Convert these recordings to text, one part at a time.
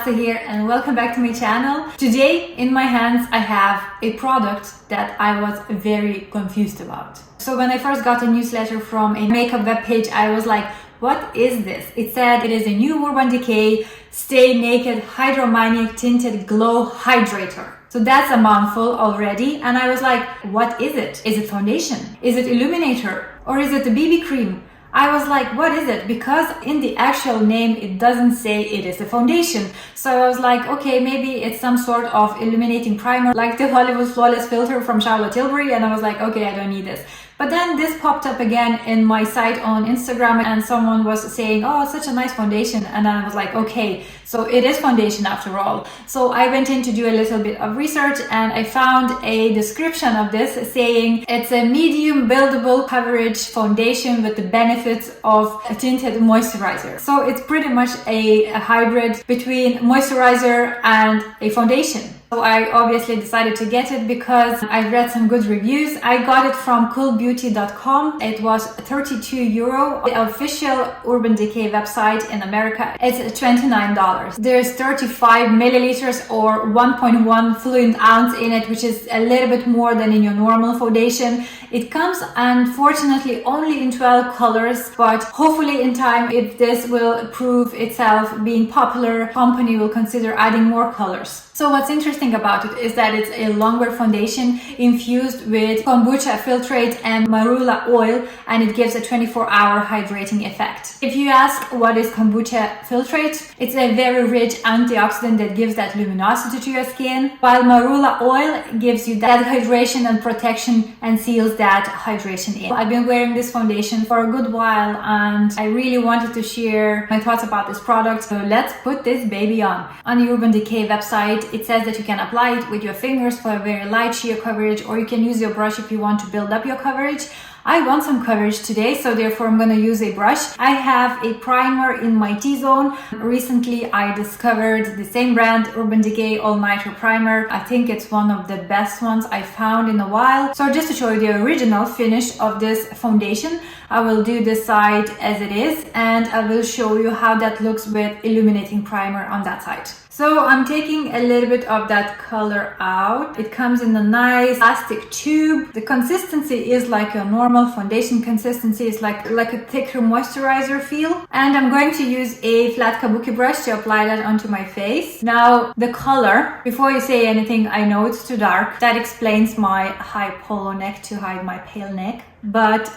Asta here and welcome back to my channel. Today in my hands I have a product that I was very confused about. So when I first got a newsletter from a makeup webpage, I was like, what is this? It said it is a new Urban Decay Stay Naked Hydromaniac Tinted Glow Hydrator. So that's a mouthful already, and I was like, what is it? Is it foundation? Is it illuminator? Or is it a BB cream? I was like, what is it? Because in the actual name, it doesn't say it is a foundation. So I was like, okay, maybe it's some sort of illuminating primer, like the Hollywood Flawless filter from Charlotte Tilbury. And I was like, okay, I don't need this. But then this popped up again in my site on Instagram and someone was saying, oh, it's such a nice foundation. And I was like, okay, so it is foundation after all. So I went in to do a little bit of research and I found a description of this saying it's a medium buildable coverage foundation with the benefits of a tinted moisturizer. So it's pretty much a hybrid between moisturizer and a foundation. So I obviously decided to get it because I read some good reviews. I got it from coolbeauty.com. It was €32. The official Urban Decay website in America, it's $29. There's 35 milliliters or 1.1 fluid ounce in it, which is a little bit more than in your normal foundation. It comes unfortunately only in 12 colors, but hopefully in time, if this will prove itself being popular, company will consider adding more colors. So what's interesting about it is that it's a longer foundation infused with kombucha filtrate and marula oil, and it gives a 24-hour hydrating effect. If you ask what is kombucha filtrate, it's a very rich antioxidant that gives that luminosity to your skin, while marula oil gives you that hydration and protection and seals that hydration in. I've been wearing this foundation for a good while and I really wanted to share my thoughts about this product. So let's put this baby on. On the Urban Decay website, it says that you can apply it with your fingers for a very light sheer coverage, or you can use your brush if you want to build up your coverage. I want some coverage today, so therefore I'm going to use a brush. I have a primer in my T-zone. Recently I discovered the same brand, Urban Decay All Nighter Primer. I think it's one of the best ones I found in a while. So just to show you the original finish of this foundation, I will do this side as it is and I will show you how that looks with illuminating primer on that side. So I'm taking a little bit of that color out. It comes in a nice plastic tube. The consistency is like a normal foundation consistency. It's like a thicker moisturizer feel. And I'm going to use a flat kabuki brush to apply that onto my face. Now the color, before you say anything, I know it's too dark. That explains my high polo neck to hide my pale neck. But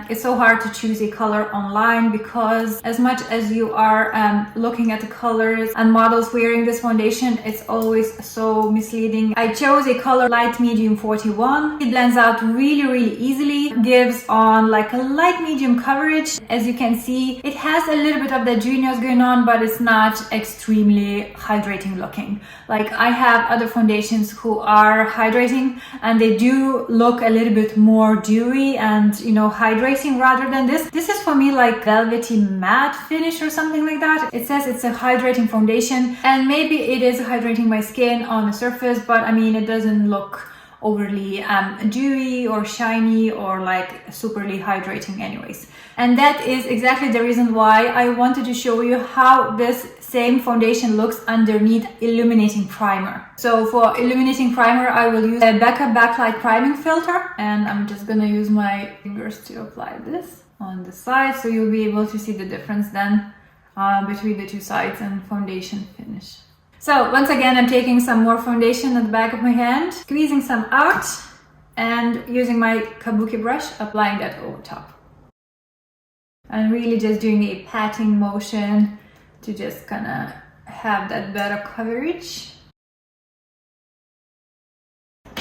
it's so hard to choose a color online because as much as you are looking at the colors and models wearing this foundation, it's always so misleading. I chose a color light medium 41. It blends out really easily, gives on like a light medium coverage. As you can see, it has a little bit of the juniors going on, but it's not extremely hydrating looking. Like I have other foundations who are hydrating and they do look a little bit more dewy and hydrating rather than this. This is for me like velvety matte finish or something like that. It says it's a hydrating foundation and maybe it is hydrating my skin on the surface, but I mean it doesn't look overly dewy or shiny or like superly hydrating anyways. And that is exactly the reason why I wanted to show you how this same foundation looks underneath illuminating primer. So for illuminating primer, I will use a Becca Backlight Priming Filter, and I'm just gonna use my fingers to apply this on the side, so you'll be able to see the difference then between the two sides and foundation finish. So once again, I'm taking some more foundation at the back of my hand, squeezing some out, and using my kabuki brush, applying that over top. And really just doing a patting motion to just kind of have that better coverage.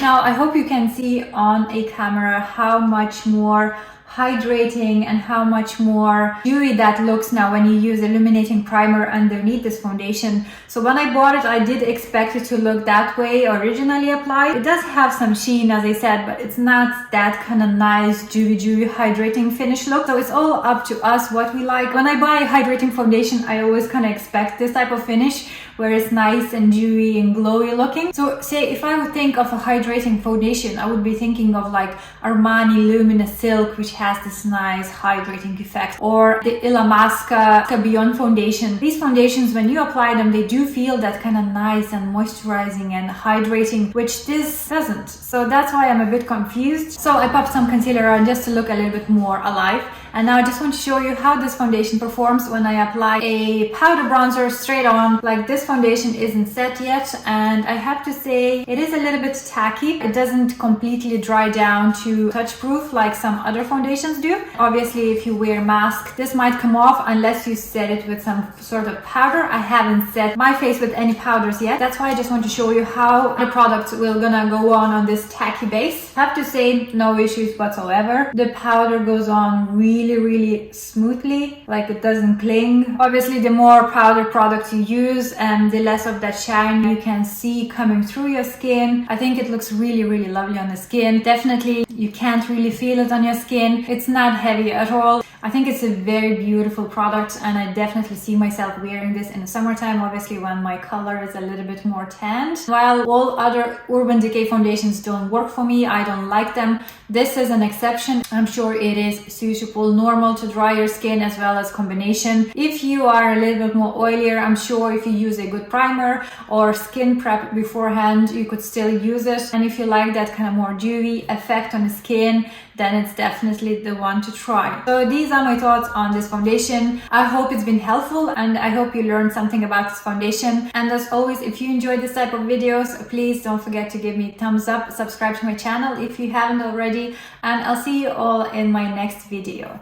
Now I hope you can see on a camera how much more hydrating and how much more dewy that looks now when you use illuminating primer underneath this foundation. So when I bought it, I did expect it to look that way originally applied. It does have some sheen, as I said, but it's not that kind of nice dewy hydrating finish look. So it's all up to us what we like. When I buy a hydrating foundation, I always kind of expect this type of finish, where it's nice and dewy and glowy looking. So say if I would think of a hydrating foundation, I would be thinking of like Armani Luminous Silk, which has this nice hydrating effect, or the Illamasqua Beyond foundation. These foundations, when you apply them, they do feel that kind of nice and moisturizing and hydrating, which this doesn't. So that's why I'm a bit confused. So I popped some concealer on just to look a little bit more alive. And now I just want to show you how this foundation performs when I apply a powder bronzer straight on. Like, this foundation isn't set yet, and I have to say it is a little bit tacky. It doesn't completely dry down to touch proof like some other foundations do. Obviously, if you wear a mask, this might come off unless you set it with some sort of powder. I haven't set my face with any powders yet. That's why I just want to show you how the product will gonna go on this tacky base. I have to say, no issues whatsoever. The powder goes on really smoothly, like it doesn't cling. Obviously, the more powder products you use, the less of that shine you can see coming through your skin. I think it looks really lovely on the skin. Definitely, you can't really feel it on your skin. It's not heavy at all. I think it's a very beautiful product, and I definitely see myself wearing this in the summertime, obviously when my color is a little bit more tanned. While all other Urban Decay foundations don't work for me, I don't like them, this is an exception. I'm sure it is suitable, normal to dry your skin as well as combination. If you are a little bit more oilier, I'm sure if you use a good primer or skin prep beforehand, you could still use it. And if you like that kind of more dewy effect on the skin, then it's definitely the one to try. So these are my thoughts on this foundation. I hope it's been helpful, and I hope you learned something about this foundation. And as always, if you enjoyed this type of videos, please don't forget to give me a thumbs up, subscribe to my channel if you haven't already, and I'll see you all in my next video.